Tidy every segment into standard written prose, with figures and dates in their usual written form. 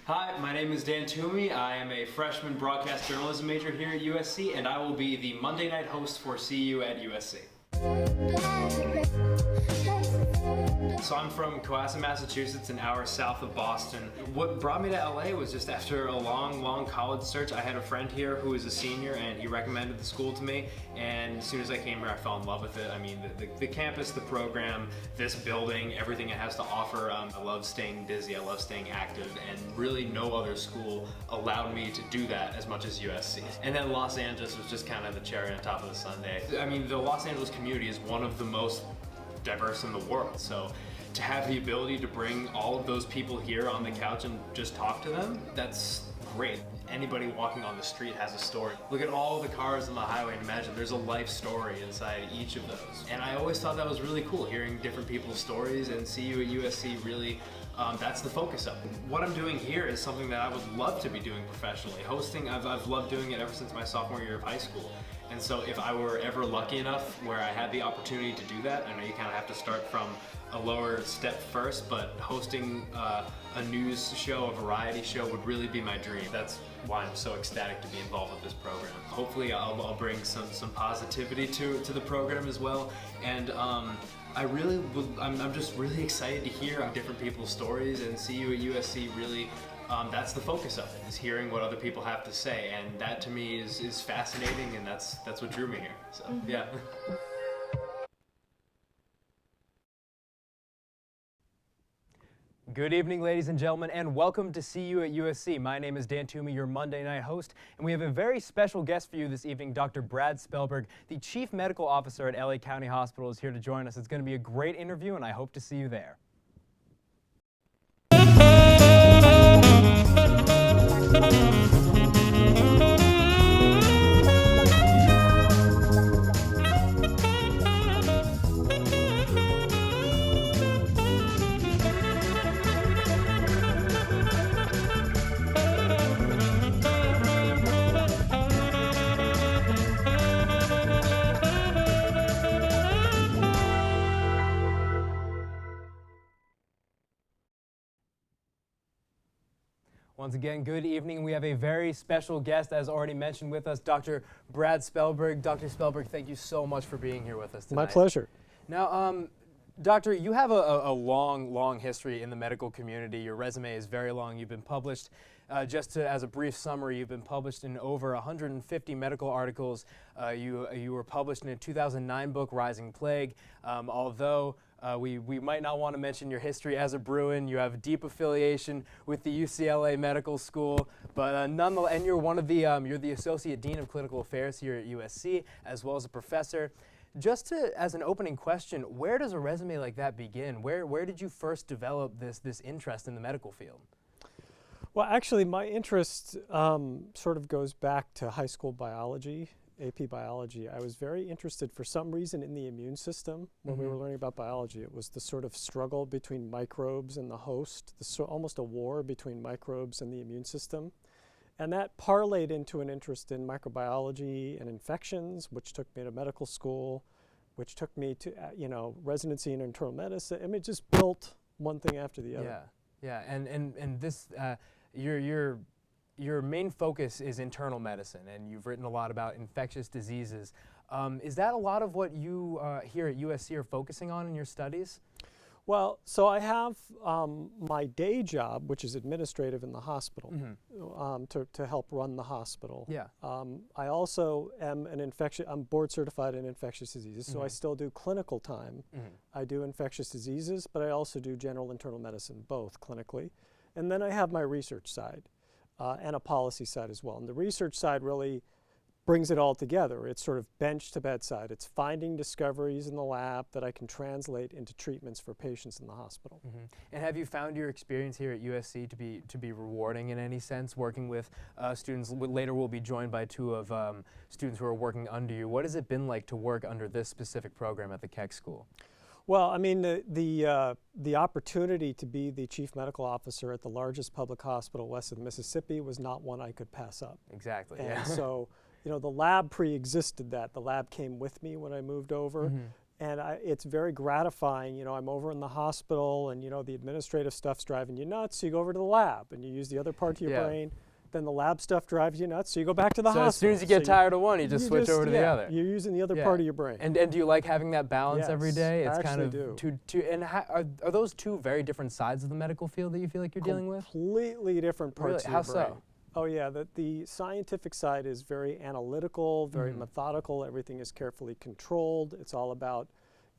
Hi, my name is Dan Toomey. I am a freshman broadcast journalism major here at USC, and I will be the Monday night host for CU at USC. So I'm from Cohasset, Massachusetts, an hour south of Boston. What brought me to LA was just after a long college search. I had a friend here who was a senior, and he recommended the school to me. And as soon as I came here, I fell in love with it. I mean, the campus, the program, this building, everything it has to offer. I love staying busy. I love staying active, and really no other school allowed me to do that as much as USC. And then Los Angeles was just kind of the cherry on top of the sundae. I mean, the Los Angeles community is one of the most diverse in the world. So to have the ability to bring all of those people here on the couch and just talk to them, that's great. Anybody walking on the street has a story. Look at all the cars on the highway and imagine there's a life story inside each of those. And I always thought that was really cool, hearing different people's stories, and CU at USC really, that's the focus of it. What I'm doing here is something that I would love to be doing professionally. Hosting, I've loved doing it ever since my sophomore year of high school. And so if I were ever lucky enough where I had the opportunity to do that, I know you kind of have to start from a lower step first, but hosting a news show, a variety show would really be my dream. That's why I'm so ecstatic to be involved with this program. Hopefully I'll bring some positivity to the program as well. And I'm just really excited to hear different people's stories, and CU at USC really, that's the focus of it, is hearing what other people have to say, and that to me is fascinating, and that's what drew me here. So yeah. Good evening, ladies and gentlemen, and welcome to CU at USC. My name is Dan Toomey, your Monday night host, and we have a very special guest for you this evening. Dr. Brad Spellberg, the Chief Medical Officer at LA County Hospital, is here to join us. It's going to be a great interview, and I hope to see you there. Once again, good evening. We have a very special guest, as already mentioned, with us, Dr. Brad Spellberg. Dr. Spellberg, thank you so much for being here with us tonight. My pleasure. Now, Doctor, you have a long history in the medical community. Your resume is very long. You've been published, as a brief summary, you've been published in over 150 medical articles. You were published in a 2009 book, Rising Plague. Although we might not want to mention your history as a Bruin, you have a deep affiliation with the UCLA Medical School, but nonetheless, and you're one of the you're the Associate Dean of Clinical Affairs here at USC, as well as a professor. Just as an opening question, where does a resume like that begin? Where did you first develop this interest in the medical field? Well, actually, my interest sort of goes back to high school biology, AP biology. I was very interested for some reason in the immune system when we were learning about biology. It was the sort of struggle between microbes and the host, almost a war between microbes and the immune system. And that parlayed into an interest in microbiology and infections, which took me to medical school, which took me to residency in internal medicine. I mean, it just built one thing after the other. Yeah, and this your main focus is internal medicine, and you've written a lot about infectious diseases. Is that a lot of what you here at USC are focusing on in your studies? Well, so I have my day job, which is administrative in the hospital, to help run the hospital. Yeah. I also am I'm board certified in infectious diseases, so I still do clinical time. I do infectious diseases, but I also do general internal medicine, both clinically. And then I have my research side and a policy side as well. And the research side really brings it all together. It's sort of bench to bedside. It's finding discoveries in the lab that I can translate into treatments for patients in the hospital. And have you found your experience here at USC to be rewarding in any sense, working with students? Later we'll be joined by two of students who are working under you. What has it been like to work under this specific program at the Keck School? Well, I mean, the opportunity to be the chief medical officer at the largest public hospital west of the Mississippi was not one I could pass up. Exactly. And so, the lab pre-existed that. The lab came with me when I moved over. And it's very gratifying. You know, I'm over in the hospital and, you know, the administrative stuff's driving you nuts. So you go over to the lab and you use the other part of your brain. Then the lab stuff drives you nuts. So you go back to the hospital. So as soon as you get tired of one, you just switch over to the other. You're using the other part of your brain. And do you like having that balance every day? It's I kind of do. And are those two very different sides of the medical field that you feel like you're dealing with? Completely different parts of your brain. How so? Oh yeah, the scientific side is very analytical, very methodical. Everything is carefully controlled. It's all about,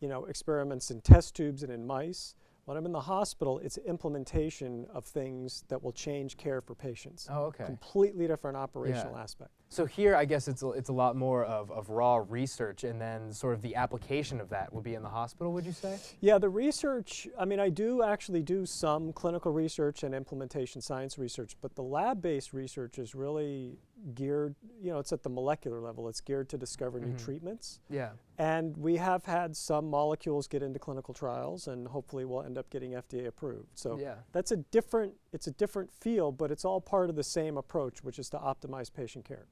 you know, experiments in test tubes and in mice. When I'm in the hospital, it's implementation of things that will change care for patients. Oh, okay. Completely different operational aspect. So here, I guess it's a lot more of raw research, and then sort of the application of that would be in the hospital, would you say? Yeah, the research, I mean, I do actually do some clinical research and implementation science research, but the lab-based research is really geared, you know, it's at the molecular level. It's geared to discover new treatments. Yeah. And we have had some molecules get into clinical trials, and hopefully we'll end up getting FDA approved. So that's it's a different field, but it's all part of the same approach, which is to optimize patient care.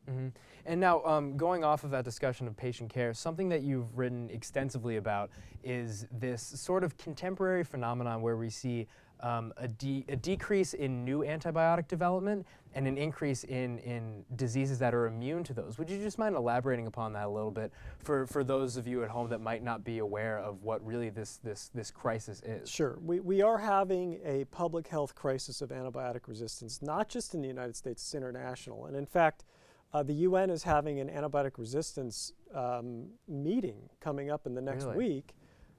And now, going off of that discussion of patient care, something that you've written extensively about is this sort of contemporary phenomenon where we see a decrease in new antibiotic development and an increase in diseases that are immune to those. Would you just mind elaborating upon that a little bit for those of you at home that might not be aware of what really this crisis is? Sure. We are having a public health crisis of antibiotic resistance, not just in the United States, it's international. And in fact, the UN is having an antibiotic resistance meeting coming up in the next week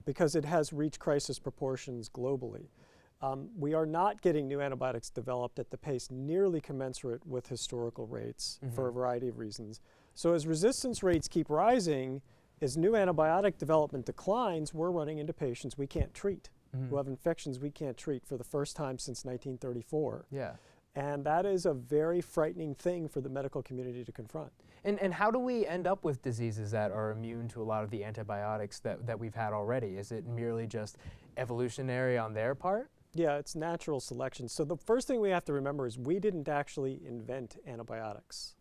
because it has reached crisis proportions globally. We are not getting new antibiotics developed at the pace nearly commensurate with historical rates for a variety of reasons. So as resistance rates keep rising, as new antibiotic development declines, we're running into patients we can't treat, who have infections we can't treat for the first time since 1934. Yeah. And that is a very frightening thing for the medical community to confront. And how do we end up with diseases that are immune to a lot of the antibiotics that we've had already? Is it merely just evolutionary on their part? Yeah, it's natural selection. So the first thing we have to remember is we didn't actually invent antibiotics.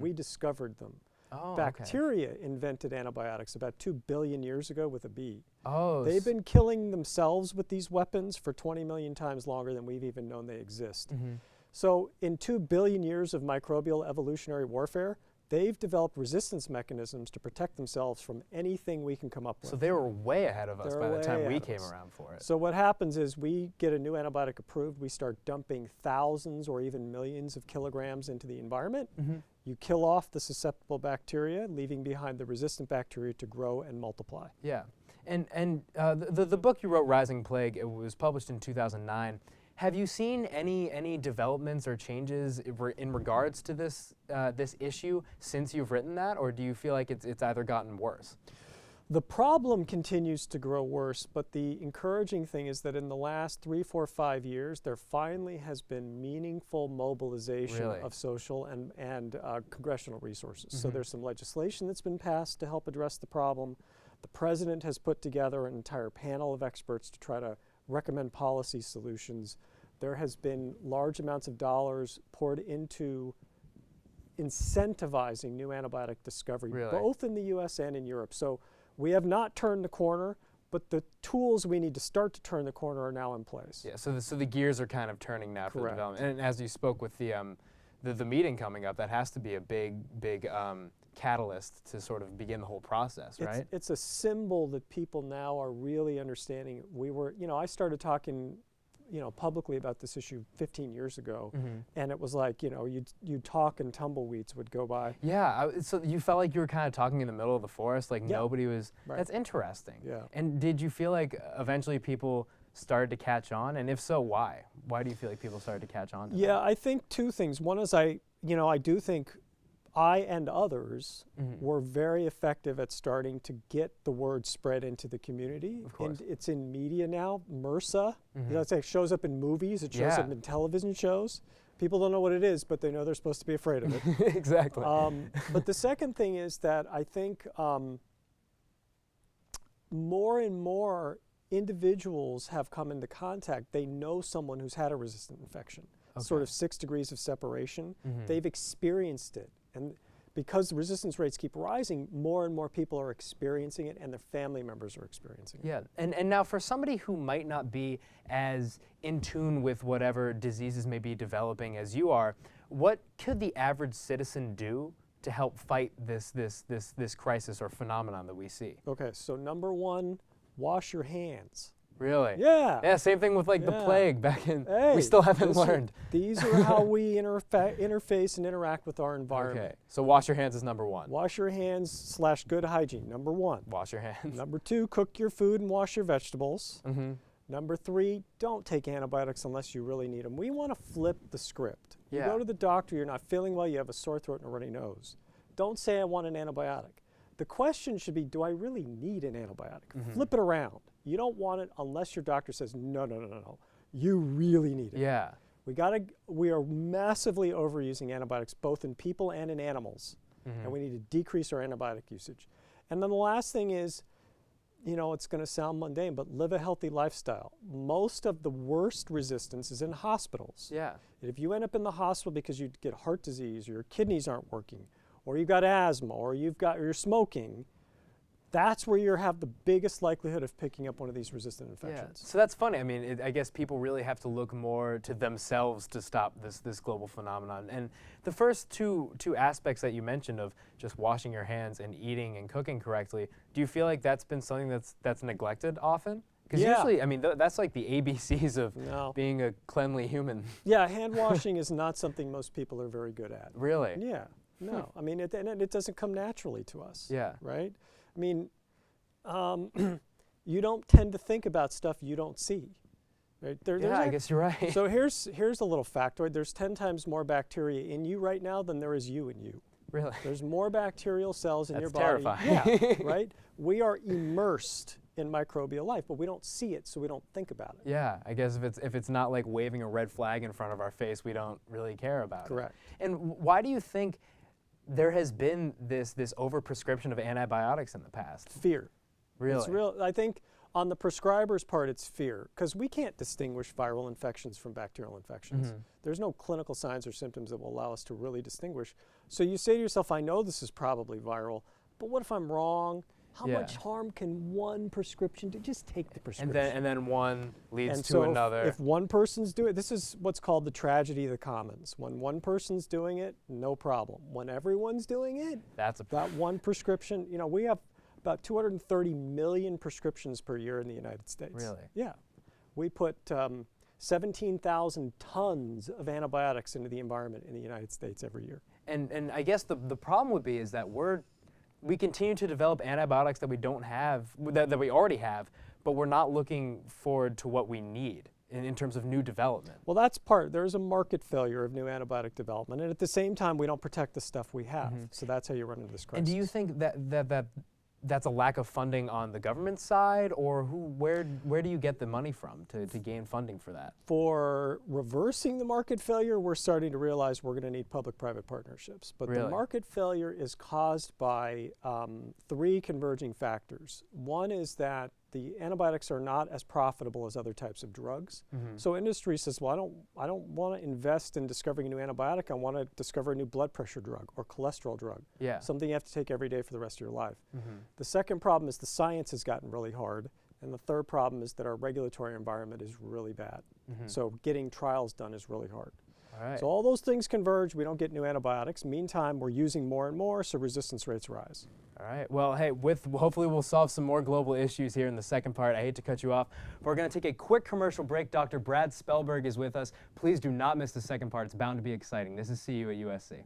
We discovered them. Oh, Bacteria invented antibiotics about 2 billion years ago with a bee. Oh. They've been killing themselves with these weapons for 20 million times longer than we've even known they exist. So in 2 billion years of microbial evolutionary warfare, they've developed resistance mechanisms to protect themselves from anything we can come up with. So they were way ahead of us by the time we came around for it. So what happens is we get a new antibiotic approved, we start dumping thousands or even millions of kilograms into the environment. You kill off the susceptible bacteria, leaving behind the resistant bacteria to grow and multiply. Yeah. And the book you wrote, Rising Plague, it was published in 2009. Have you seen any developments or changes in regards to this this issue since you've written that, or do you feel like it's either gotten worse? The problem continues to grow worse, but the encouraging thing is that in the last 3, 4, 5 years, there finally has been meaningful mobilization of social and congressional resources. So there's some legislation that's been passed to help address the problem. The president has put together an entire panel of experts to try to recommend policy solutions. There has been large amounts of dollars poured into incentivizing new antibiotic discovery, both in the US and in Europe. So we have not turned the corner, but the tools we need to start to turn the corner are now in place. Yeah, so the gears are kind of turning now for the development. And as you spoke with the meeting coming up, that has to be a big catalyst to sort of begin the whole process, right? It's a symbol that people now are really understanding. I started talking, publicly about this issue 15 years ago, and it was like, you'd talk and tumbleweeds would go by. Yeah, so you felt like you were kind of talking in the middle of the forest, like nobody was, that's interesting. Yeah. And did you feel like eventually people started to catch on? And if so, why? Why do you feel like people started to catch on to that? I think two things. One is I do think I and others were very effective at starting to get the word spread into the community. Of course. And it's in media now. MRSA, it shows up in movies, it shows up in television shows. People don't know what it is, but they know they're supposed to be afraid of it. Exactly. But the second thing is that I think more and more individuals have come into contact. They know someone who's had a resistant infection, sort of 6 degrees of separation. They've experienced it. And because the resistance rates keep rising, more and more people are experiencing it, and their family members are experiencing it. Yeah, and now for somebody who might not be as in tune with whatever diseases may be developing as you are, what could the average citizen do to help fight this crisis or phenomenon that we see? Okay, so number one, wash your hands. Really? Yeah. Yeah, same thing with like the plague back in, we still haven't learned. These are how we interface and interact with our environment. Okay, so wash your hands is number one. Wash your hands / good hygiene, number one. Wash your hands. Number two, cook your food and wash your vegetables. Mm-hmm. Number three, don't take antibiotics unless you really need them. We want to flip the script. You Yeah. go to the doctor, you're not feeling well, you have a sore throat and a runny nose. Don't say I want an antibiotic. The question should be, do I really need an antibiotic? Mm-hmm. Flip it around. You don't want it unless your doctor says, no, you really need it. Yeah. We are massively overusing antibiotics, both in people and in animals, Mm-hmm. and we need to decrease our antibiotic usage. And then the last thing is, it's going to sound mundane, but live a healthy lifestyle. Most of the worst resistance is in hospitals. Yeah. If you end up in the hospital because you get heart disease, or your kidneys aren't working, or you've got asthma, or you're smoking, that's where you have the biggest likelihood of picking up one of these resistant infections. Yeah. So that's funny. I mean, I guess people really have to look more to themselves to stop this global phenomenon. And the first two aspects that you mentioned of just washing your hands and eating and cooking correctly, do you feel like that's been something that's neglected often? Because usually, I mean, that's like the ABCs of being a cleanly human. Yeah, hand washing is not something most people are very good at. Really? Yeah. No. I mean, it doesn't come naturally to us. Yeah. Right? I mean, you don't tend to think about stuff you don't see. Right? I guess you're right. So here's a little factoid. There's 10 times more bacteria in you right now than there is you in you. Really? There's more bacterial cells in your body. That's terrifying. Yeah, right? We are immersed in microbial life, but we don't see it, so we don't think about it. Yeah, I guess if it's not like waving a red flag in front of our face, we don't really care about it. Correct. And why do you think there has been this overprescription of antibiotics in the past? Fear. Really? It's real. I think on the prescriber's part, it's fear, because we can't distinguish viral infections from bacterial infections. Mm-hmm. There's no clinical signs or symptoms that will allow us to really distinguish. So you say to yourself, I know this is probably viral, but what if I'm wrong? How much harm can one prescription do? Just take the prescription. And then one leads to so another. If one person's doing it, this is what's called the tragedy of the commons. When one person's doing it, no problem. When everyone's doing it, that one prescription, we have about 230 million prescriptions per year in the United States. Really? Yeah. We put 17,000 tons of antibiotics into the environment in the United States every year. And I guess the problem would be is that we continue to develop antibiotics that we don't have, that we already have, but we're not looking forward to what we need in terms of new development. Well, there's a market failure of new antibiotic development, and at the same time, we don't protect the stuff we have. Mm-hmm. So that's how you run into this crisis. And do you think that's a lack of funding on the government side, or where do you get the money from to gain funding for that? For reversing the market failure, we're starting to realize we're going to need public-private partnerships. But Really? The market failure is caused by 3 converging factors. One is that the antibiotics are not as profitable as other types of drugs. Mm-hmm. So industry says, well, I don't want to invest in discovering a new antibiotic. I want to discover a new blood pressure drug or cholesterol drug. Yeah. Something you have to take every day for the rest of your life. Mm-hmm. The second problem is the science has gotten really hard. And the third problem is that our regulatory environment is really bad. Mm-hmm. So getting trials done is really hard. All right. So all those things converge. We don't get new antibiotics. Meantime, we're using more and more, so resistance rates rise. All right. Well, hey, hopefully we'll solve some more global issues here in the second part. I hate to cut you off. We're going to take a quick commercial break. Dr. Brad Spellberg is with us. Please do not miss the second part. It's bound to be exciting. This is CU at USC.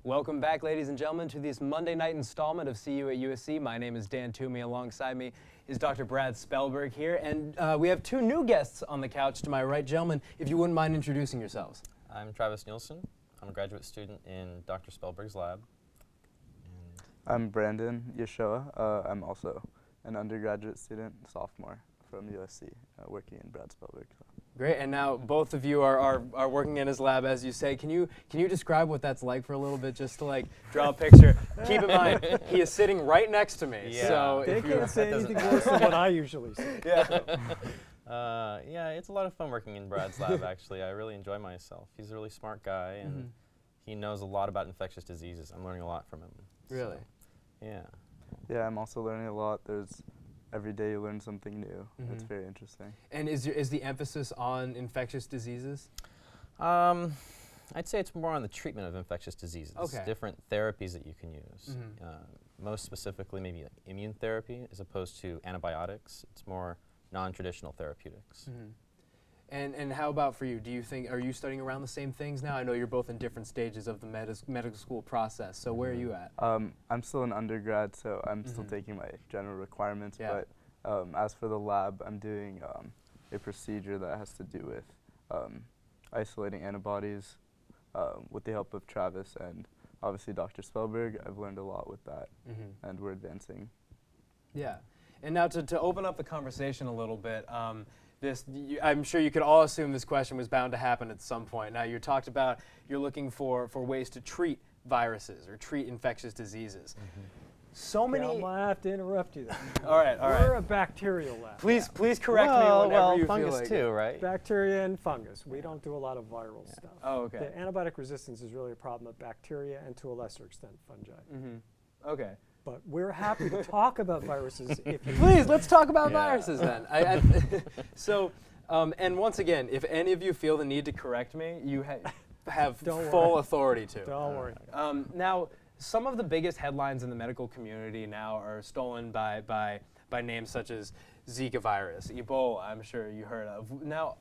Welcome back, ladies and gentlemen, to this Monday night installment of See You at USC. My name is Dan Toomey. Alongside me is Dr. Brad Spellberg here, and we have two new guests on the couch to my right. Gentlemen, if you wouldn't mind introducing yourselves. I'm Travis Nielsen. I'm a graduate student in Dr. Spellberg's lab. I'm Brandon Yeshoa. I'm also an undergraduate student, sophomore from USC, working in Brad Spellberg. Great, and now both of you are working in his lab, as you say. Can you describe what that's like for a little bit, just to like draw a picture? Keep in mind, he is sitting right next to me, Yeah. so They can't say anything worse than what I usually say. yeah. Yeah, it's a lot of fun working in Brad's lab, actually. I really enjoy myself. He's a really smart guy, and he knows a lot about infectious diseases. I'm learning a lot from him. Really? So, yeah. Yeah, I'm also learning a lot. Every day you learn something new. It's very interesting. And is the emphasis on infectious diseases? I'd say it's more on the treatment of infectious diseases. Okay. Different therapies that you can use. Most specifically, maybe like immune therapy as opposed to antibiotics. It's more non-traditional therapeutics. And how about for you? Do you think, are you studying around the same things now? I know you're both in different stages of the medical school process, so where are you at? I'm still an undergrad, so I'm still taking my general requirements, but as for the lab, I'm doing a procedure that has to do with isolating antibodies with the help of Travis and obviously Dr. Spellberg. I've learned a lot with that, and we're advancing. Yeah. And now to open up the conversation a little bit, I'm sure you could all assume this question was bound to happen at some point. Now, you talked about you're looking for ways to treat viruses or treat infectious diseases. So many. I'm gonna have to interrupt you there. All right. We're a bacterial lab. Please correct me whenever you fungus feel like too, it. right? Bacteria and fungus. We don't do a lot of viral stuff. Oh, okay. The antibiotic resistance is really a problem of bacteria and to a lesser extent fungi. Okay. But we're happy to talk about viruses if you Please, let's talk about viruses then. So, and once again, if any of you feel the need to correct me, you have full authority to. Don't worry. Now, some of the biggest headlines in the medical community now are stolen by names such as Zika virus, Ebola, I'm sure you heard of. Now,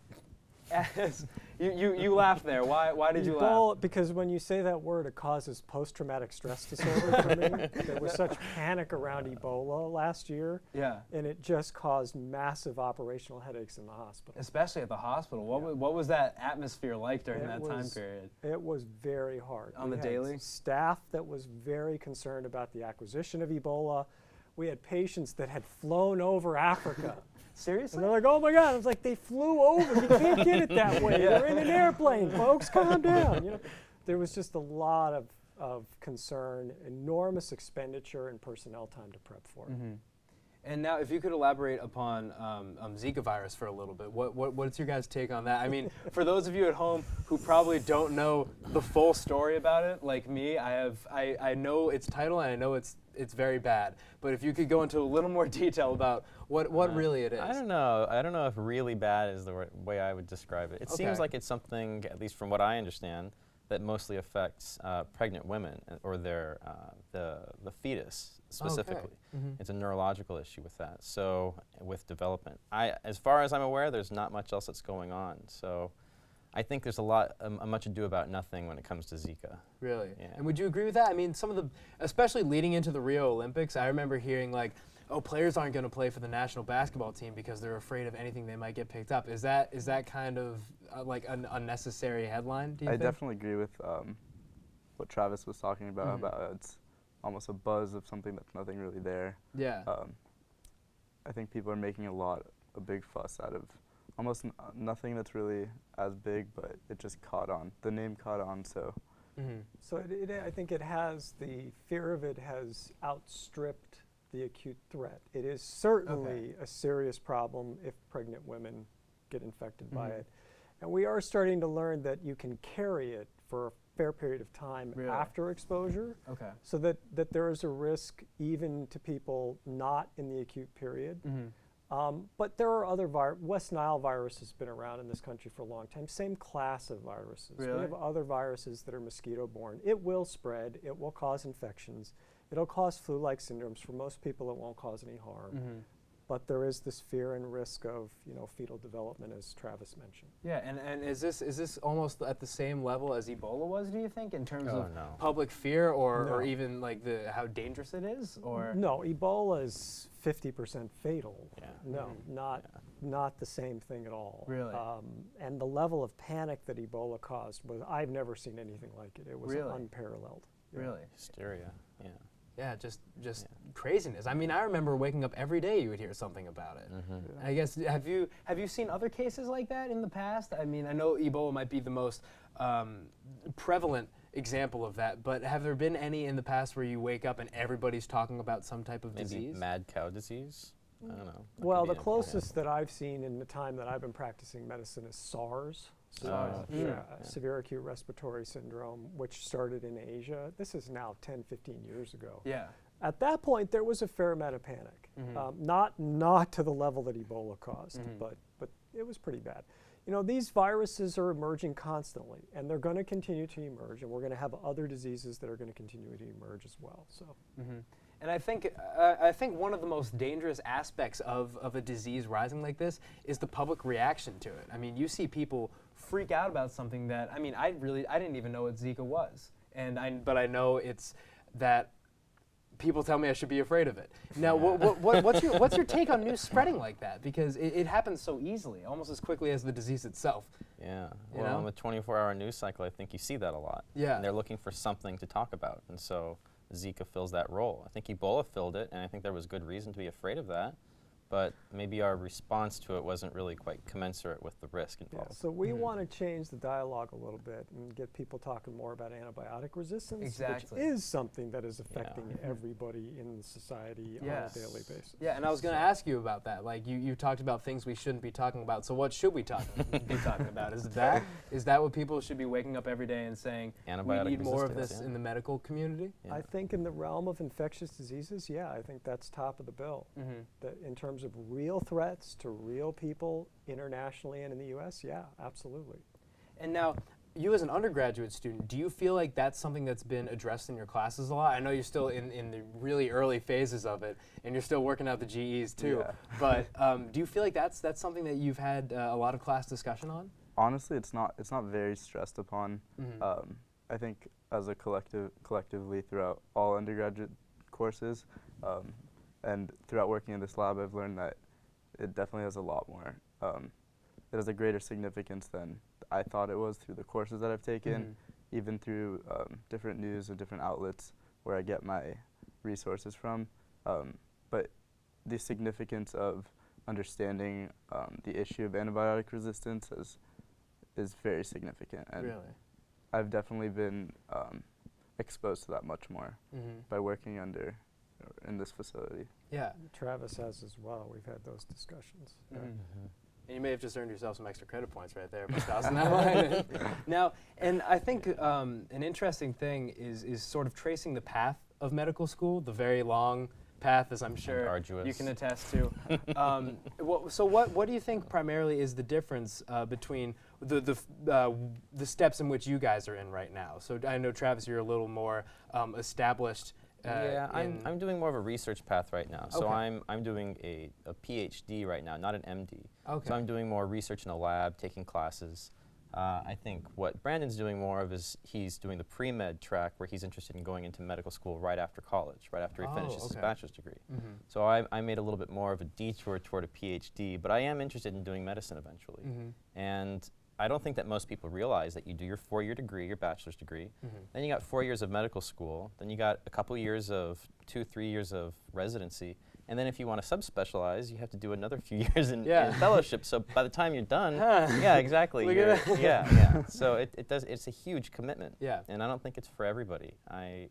as you laughed there. Why did you laugh? Because when you say that word, it causes post-traumatic stress disorder for me. There was such panic around Ebola last year. Yeah. And it just caused massive operational headaches in the hospital. Especially at the hospital. What was that atmosphere like during that time period? It was very hard. On the We had daily? Staff that was very concerned about the acquisition of Ebola. We had patients that had flown over Africa. Seriously? And they're like, oh my God. I was like, they flew over. You can't get it that way. They're in an airplane, folks. Calm down. You know, there was just a lot of concern, enormous expenditure and personnel time to prep for it. And now, if you could elaborate upon Zika virus for a little bit, what's your guys' take on that? I mean, for those of you at home who probably don't know the full story about it, like me, I know its title and I know it's very bad. But if you could go into a little more detail about what really it is. I don't know. I don't know if really bad is the way I would describe it. It seems like it's something, at least from what I understand, that mostly affects pregnant women or their the fetus specifically. Okay. It's a neurological issue with that. So with development, as far as I'm aware, there's not much else that's going on. So I think there's a much ado about nothing when it comes to Zika. Really? Yeah. And would you agree with that? I mean, especially leading into the Rio Olympics, I remember hearing like, oh, players aren't going to play for the national basketball team because they're afraid of anything they might get picked up. Is that kind of like an unnecessary headline, do you think? I definitely agree with what Travis was talking about it's almost a buzz of something that's nothing really there. Yeah. I think people are making a big fuss out of almost nothing that's really as big, but it just caught on. The name caught on, so. So I think the fear of it has outstripped the acute threat. It is certainly a serious problem if pregnant women get infected by it. And we are starting to learn that you can carry it for a fair period of time after exposure. Okay. So that there is a risk even to people not in the acute period. But there are other West Nile virus has been around in this country for a long time. Same class of viruses. Really? We have other viruses that are mosquito-borne. It will spread. It will cause infections. It'll cause flu-like syndromes. For most people, it won't cause any harm. But there is this fear and risk of fetal development, as Travis mentioned. Yeah, and is this almost at the same level as Ebola was, do you think, in terms of public fear or even like how dangerous it is? Or no, Ebola is 50% fatal. Yeah. No, not the same thing at all. Really? And the level of panic that Ebola caused I've never seen anything like it. It was unparalleled. Really? Hysteria. Yeah. Yeah, just craziness. I mean, I remember waking up every day you would hear something about it. I guess have you seen other cases like that in the past? I mean, I know Ebola might be the most prevalent example of that, but have there been any in the past where you wake up and everybody's talking about some type of disease? Maybe mad cow disease? I don't know. Well, the closest that I've seen in the time that I've been practicing medicine is SARS. Severe acute respiratory syndrome, which started in Asia. This is now 10, 15 years ago. Yeah. At that point, there was a fair amount of panic. Not to the level that Ebola caused, but it was pretty bad. These viruses are emerging constantly, and they're going to continue to emerge, and we're going to have other diseases that are going to continue to emerge as well. So. And I think one of the most dangerous aspects of a disease rising like this is the public reaction to it. I mean, you see people freak out about something that, I mean, I didn't even know what Zika was, but I know it's that people tell me I should be afraid of it. Now, what's your take on news spreading like that? Because it happens so easily, almost as quickly as the disease itself. Yeah. Well, in the 24-hour news cycle, I think you see that a lot. Yeah. And they're looking for something to talk about, and so Zika fills that role. I think Ebola filled it, and I think there was good reason to be afraid of that, but maybe our response to it wasn't really quite commensurate with the risk involved. Yeah, so we want to change the dialogue a little bit and get people talking more about antibiotic resistance, which is something that is affecting everybody in society on a daily basis. Yeah, and I was going to ask you about that. Like you talked about things we shouldn't be talking about. So what should we be talking about? Is that what people should be waking up every day and saying? Antibiotic we need more of this resistance, in the medical community? I think in the realm of infectious diseases, I think that's top of the bill. That in terms of real threats to real people internationally and in the U.S., absolutely. And now, you as an undergraduate student, do you feel like that's something that's been addressed in your classes a lot? I know you're still in the really early phases of it, and you're still working out the GEs too. Yeah. But do you feel like that's something that you've had a lot of class discussion on? Honestly, it's not very stressed upon. I think as a collectively throughout all undergraduate courses, and throughout working in this lab, I've learned that it definitely has a lot more. It has a greater significance than I thought it was through the courses that I've taken, even through different news and different outlets where I get my resources from. But the significance of understanding the issue of antibiotic resistance is very significant. And I've definitely been exposed to that much more by working in this facility. Yeah. Travis has as well. We've had those discussions. And you may have just earned yourself some extra credit points right there by crossing that line. Now, and I think an interesting thing is sort of tracing the path of medical school, the very long path, as I'm sure you can attest to. So what do you think primarily is the difference between the steps in which you guys are in right now? So I know, Travis, you're a little more established. Yeah, I'm doing more of a research path right now. So I'm doing a PhD right now, not an MD. Okay. So I'm doing more research in the lab, taking classes. I think what Brandon's doing more of is he's doing the pre-med track where he's interested in going into medical school right after college, right after he finishes his bachelor's degree. So I made a little bit more of a detour toward a PhD, but I am interested in doing medicine eventually. And I don't think that most people realize that you do your 4-year degree, your bachelor's degree, then you got 4 years of medical school, then you got a couple years of 2-3 years of residency, and then if you want to subspecialize, you have to do another few years in fellowship. So by the time you're done, yeah, exactly. So it's a huge commitment. Yeah. And I don't think it's for everybody. I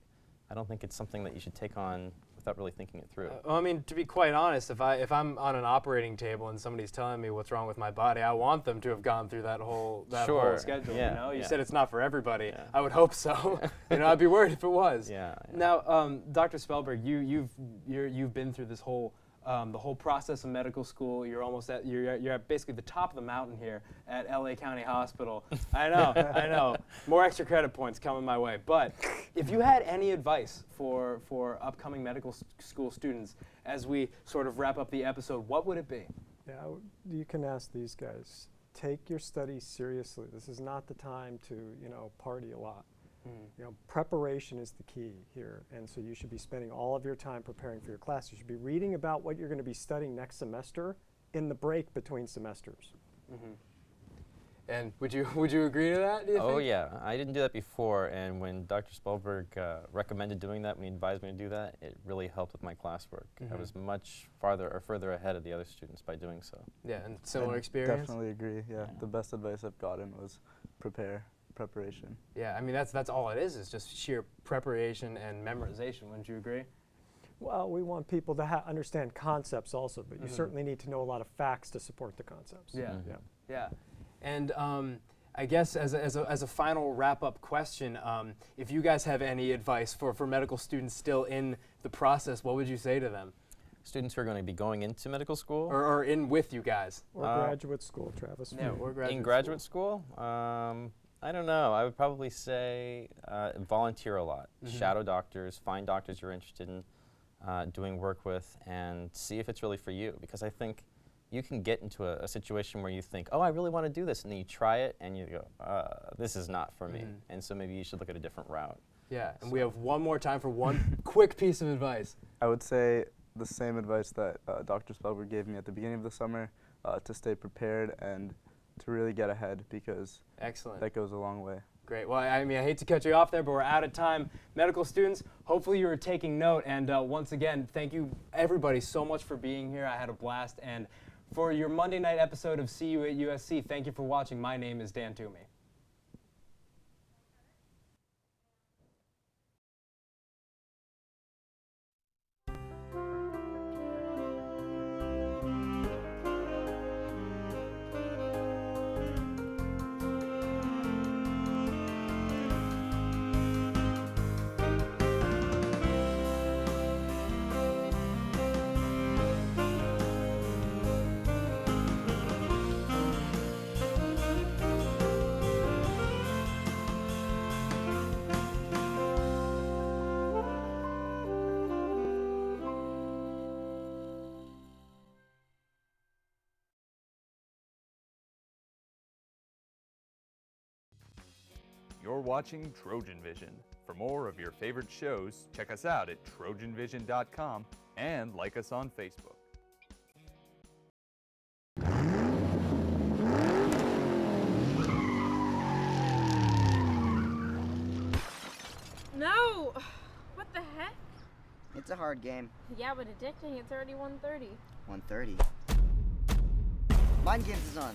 don't think it's something that you should take on without really thinking it through. Well, I mean, to be quite honest, if I'm on an operating table and somebody's telling me what's wrong with my body, I want them to have gone through that whole schedule. Yeah, you know, you yeah. said it's not for everybody. Yeah. I would hope so. You know, I'd be worried if it was. Yeah. Now, Dr. Spellberg, you've been through this whole the whole process of medical school. You're almost you're at basically the top of the mountain here at LA County Hospital. I know. More extra credit points coming my way. But if you had any advice for upcoming medical school students as we sort of wrap up the episode, what would it be? Yeah, you can ask these guys. Take your studies seriously. This is not the time to, party a lot. Preparation is the key here, and so you should be spending all of your time preparing for your class. You should be reading about what you're going to be studying next semester in the break between semesters. And would you agree to that? Do you think? Yeah, I didn't do that before, and when Dr. Spellberg recommended doing that, when he advised me to do that, it really helped with my classwork. I was much further ahead of the other students by doing so. Yeah, and similar experience? Definitely agree, yeah. The best advice I've gotten was preparation. Yeah, I mean, that's all it is just sheer preparation and memorization, wouldn't you agree? Well, we want people to understand concepts also, but you certainly need to know a lot of facts to support the concepts. Yeah. And I guess as a final wrap-up question, if you guys have any advice for medical students still in the process, what would you say to them? Students who are going to be going into medical school? Or in with you guys? Or graduate school, Travis. Yeah, or graduate in graduate school? I don't know. I would probably say volunteer a lot. Shadow doctors, find doctors you're interested in doing work with, and see if it's really for you. Because I think you can get into a situation where you think, oh, I really want to do this, and then you try it, and you go, this is not for me. And so maybe you should look at a different route. Yeah, and we have one more time for one quick piece of advice. I would say the same advice that Dr. Spellberg gave me at the beginning of the summer, to stay prepared and to really get ahead, because that goes a long way. Great. Well, I mean, I hate to cut you off there, but we're out of time. Medical students, hopefully you were taking note. And once again, thank you, everybody, so much for being here. I had a blast. And for your Monday night episode of See You at USC, thank you for watching. My name is Dan Toomey. You're watching Trojan Vision. For more of your favorite shows, check us out at trojanvision.com and like us on Facebook. No! What the heck? It's a hard game. Yeah, but addicting. It's already 1:30. 1:30. Mind Games is on.